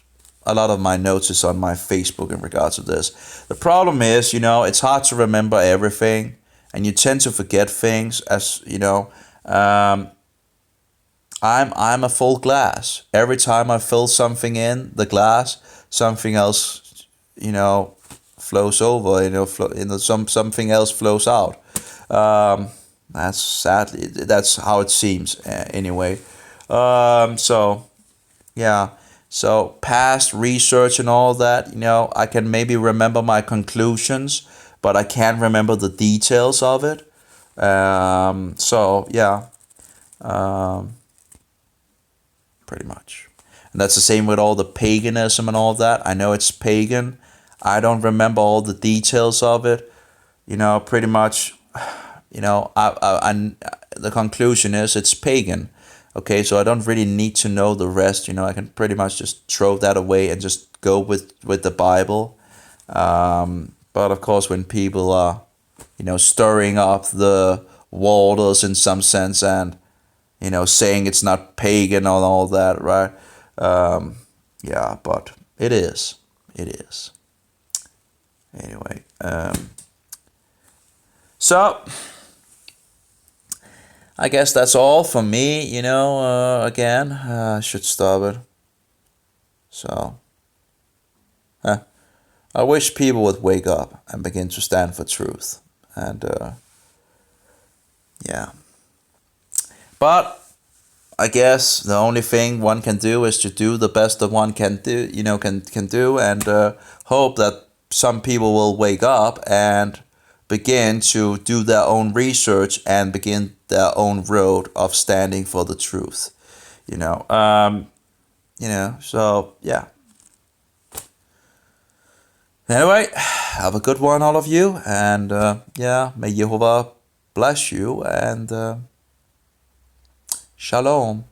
a lot of my notes is on my Facebook in regards to this. The problem is, it's hard to remember everything, and you tend to forget things. As I'm a full glass. Every time I fill something in the glass, something else, flows over. Something else flows out. That's how it seems anyway. So past research and all that, I can maybe remember my conclusions, but I can't remember the details of it. Pretty much. And that's the same with all the paganism and all that. I know it's pagan. I don't remember all the details of it. Pretty much, the conclusion is it's pagan. Okay, so I don't really need to know the rest. I can pretty much just throw that away and just go with the Bible. But of course, when people are, stirring up the waters in some sense and, saying it's not pagan and all that, right? But it is. It is. Anyway, so I guess that's all for me, again, I should stop it. So, I wish people would wake up and begin to stand for truth. And, But, I guess the only thing one can do is to do the best that one can do, can do, and hope that some people will wake up and begin to do their own research and begin their own road of standing for the truth. So yeah. Anyway, have a good one, all of you, and may Jehovah bless you, and shalom.